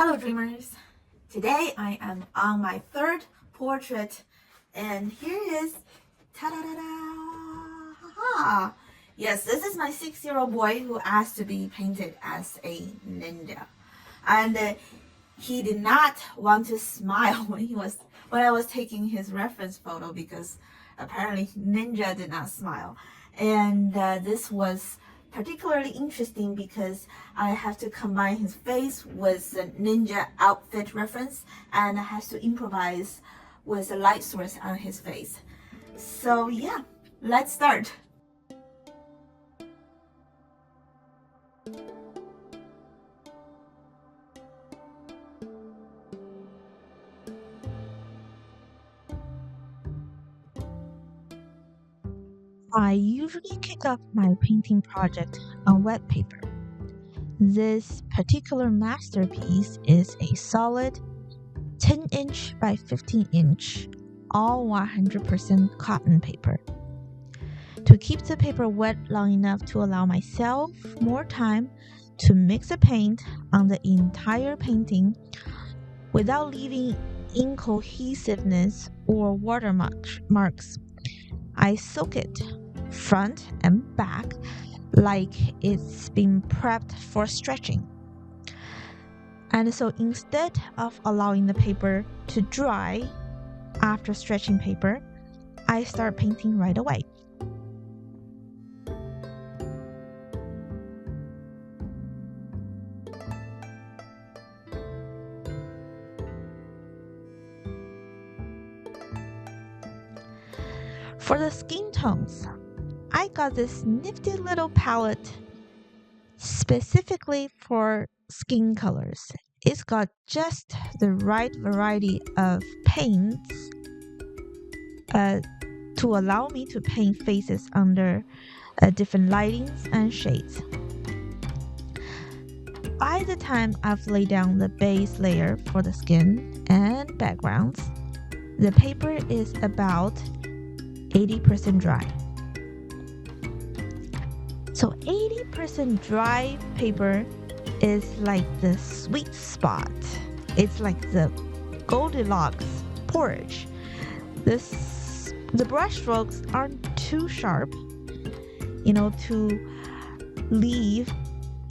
Hello dreamers! Today I am on my third portrait and here is ta-da-da-da! Ha-ha! Yes, this is my 6-year-old boy who asked to be painted as a ninja. And he did not want to smile when I was taking his reference photo because apparently ninja did not smile. And this was particularly interesting because I have to combine his face with the ninja outfit reference and I have to improvise with a light source on his face. So yeah, let's start. I usually kick off my painting project on wet paper. This particular masterpiece is a solid 10-inch by 15-inch, all 100% cotton paper. To keep the paper wet long enough to allow myself more time to mix the paint on the entire painting without leaving incohesiveness or watermarks, I soak it front and back like it's been prepped for stretching. And so instead of allowing the paper to dry after stretching paper, I start painting right away. For the skin tones, I got this nifty little palette specifically for skin colors. It's got just the right variety of paints to allow me to paint faces under different lightings and shades. By the time I've laid down the base layer for the skin and backgrounds, the paper is about 80% dry. So 80% dry paper is like the sweet spot. It's like the Goldilocks porridge. The brush strokes aren't too sharp, to leave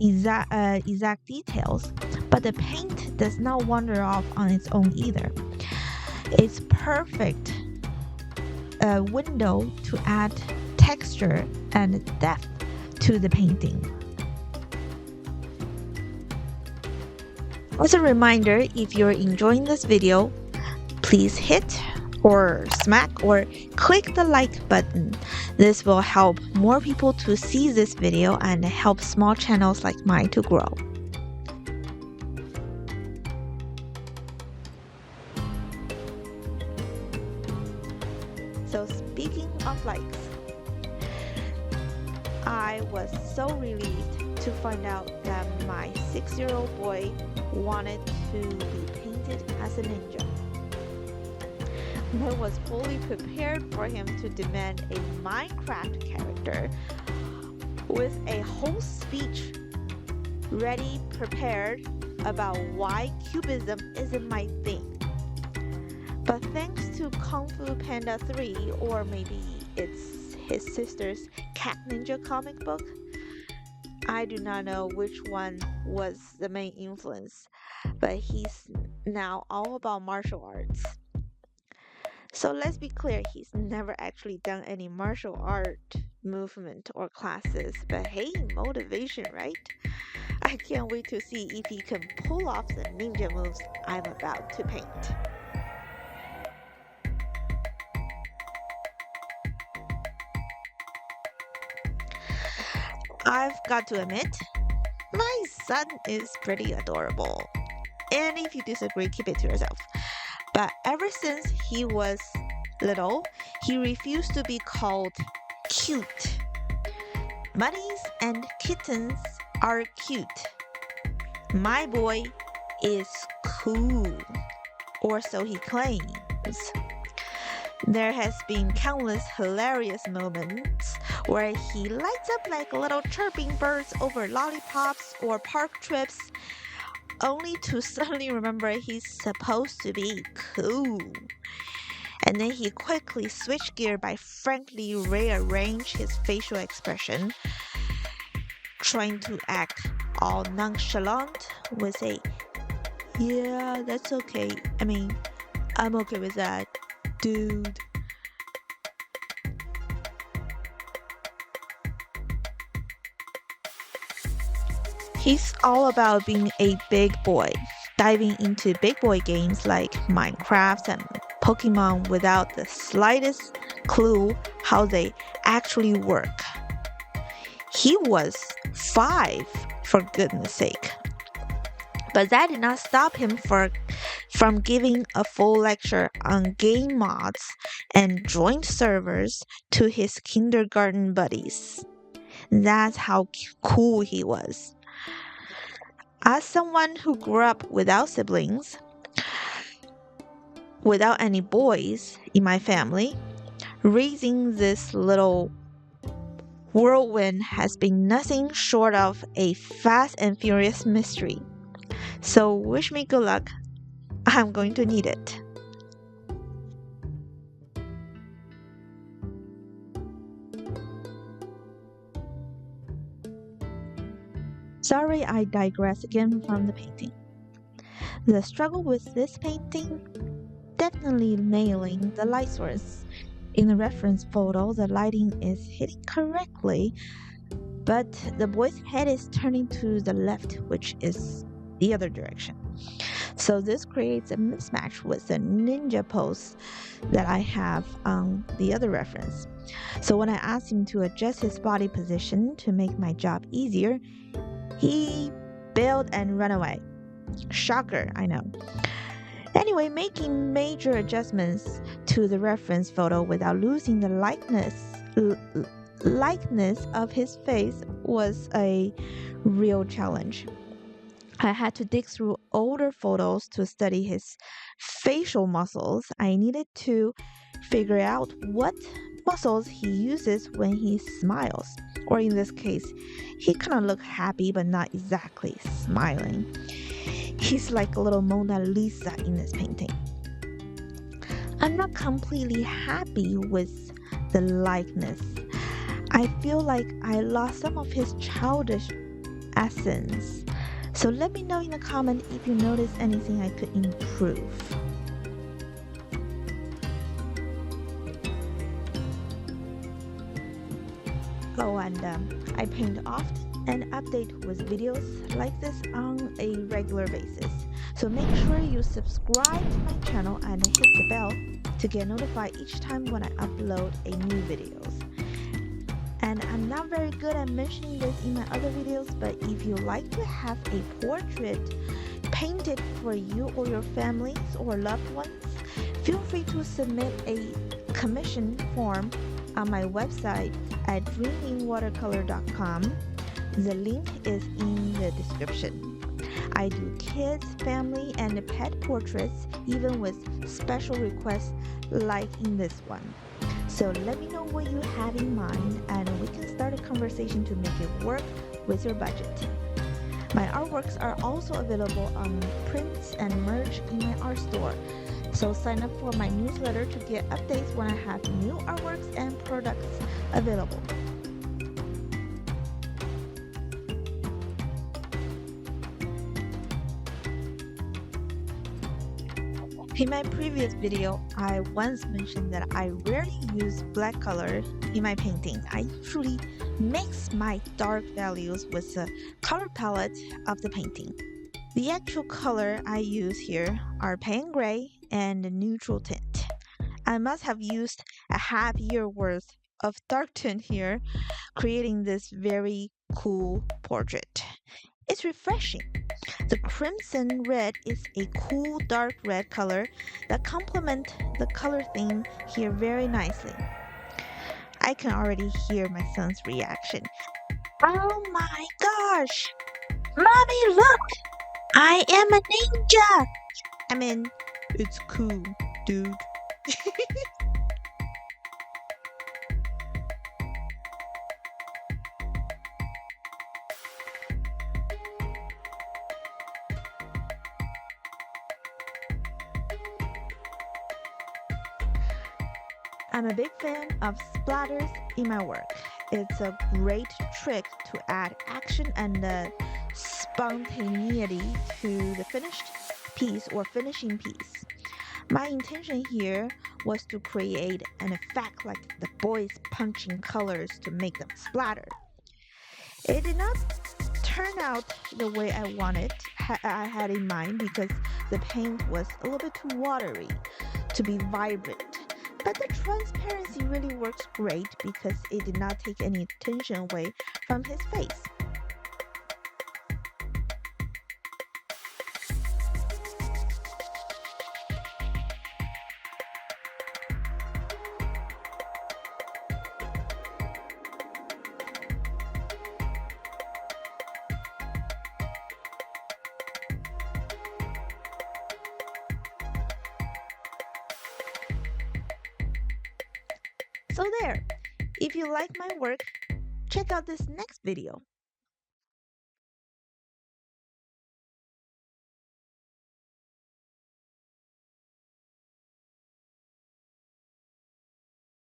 exact details, but the paint does not wander off on its own either. It's perfect window to add texture and depth to the painting. As a reminder, if you're enjoying this video, please hit or smack or click the like button. This will help more people to see this video and help small channels like mine to grow. So speaking of likes, I was so relieved to find out that my 6-year-old boy wanted to be painted as a ninja. I was fully prepared for him to demand a Minecraft character with a whole speech ready prepared about why cubism isn't my thing. But thanks to Kung Fu Panda 3, or maybe it's his sister's Cat Ninja comic book, I do not know which one was the main influence, but he's now all about martial arts. So let's be clear, he's never actually done any martial art movement or classes, but hey, motivation, right? I can't wait to see if he can pull off the ninja moves I'm about to paint. I've got to admit, my son is pretty adorable. And if you disagree, keep it to yourself. But ever since he was little, he refused to be called cute. Bunnies and kittens are cute. My boy is cool, or so he claims. There has been countless hilarious moments where he lights up like little chirping birds over lollipops or park trips, only to suddenly remember he's supposed to be cool. And then he quickly switched gear by frankly rearrange his facial expression, trying to act all nonchalant with a, yeah, that's okay. I mean, I'm okay with that, dude. He's all about being a big boy, diving into big boy games like Minecraft and Pokemon without the slightest clue how they actually work. He was 5, for goodness sake. But that did not stop him from giving a full lecture on game mods and joint servers to his kindergarten buddies. That's how cool he was. As someone who grew up without siblings, without any boys in my family, raising this little whirlwind has been nothing short of a fast and furious mystery. So wish me good luck. I'm going to need it. Sorry, I digress again from the painting. The struggle with this painting, definitely nailing the light source. In the reference photo, the lighting is hitting correctly, but the boy's head is turning to the left, which is the other direction. So this creates a mismatch with the ninja pose that I have on the other reference. So when I asked him to adjust his body position to make my job easier, he bailed and ran away. Shocker, I know. Anyway, making major adjustments to the reference photo without losing the likeness of his face was a real challenge. I had to dig through older photos to study his facial muscles. I needed to figure out what muscles he uses when he smiles. Or in this case, he kind of looked happy but not exactly smiling. He's like a little Mona Lisa in this painting. I'm not completely happy with the likeness. I feel like I lost some of his childish essence. So let me know in the comment if you notice anything I could improve. Oh, and I paint often and update with videos like this on a regular basis. So make sure you subscribe to my channel and hit the bell to get notified each time when I upload a new videos. And I'm not very good at mentioning this in my other videos, but if you like to have a portrait painted for you or your families or loved ones, feel free to submit a commission form on my website at dreamingwatercolor.com. The link is in the description. I do kids, family, and pet portraits, even with special requests like in this one. So let me know what you have in mind and we can start a conversation to make it work with your budget. My artworks are also available on prints and merch in my art store. So sign up for my newsletter to get updates when I have new artworks and products available. In my previous video, I once mentioned that I rarely use black color in my painting. I usually mix my dark values with the color palette of the painting. The actual color I use here are pan gray and neutral tint. I must have used a half year worth of dark tint here, creating this very cool portrait. It's refreshing. The crimson red is a cool dark red color that complements the color theme here very nicely. I can already hear my son's reaction. Oh my gosh! Mommy, look! I am a ninja! I mean, it's cool, dude. I'm a big fan of splatters in my work. It's a great trick to add action and spontaneity to the finished piece or finishing piece. My intention here was to create an effect like the boys punching colors to make them splatter. It did not turn out the way I wanted, I had in mind because the paint was a little bit too watery to be vibrant. But the transparency really works great because it did not take any attention away from his face. So there, if you like my work, check out this next video.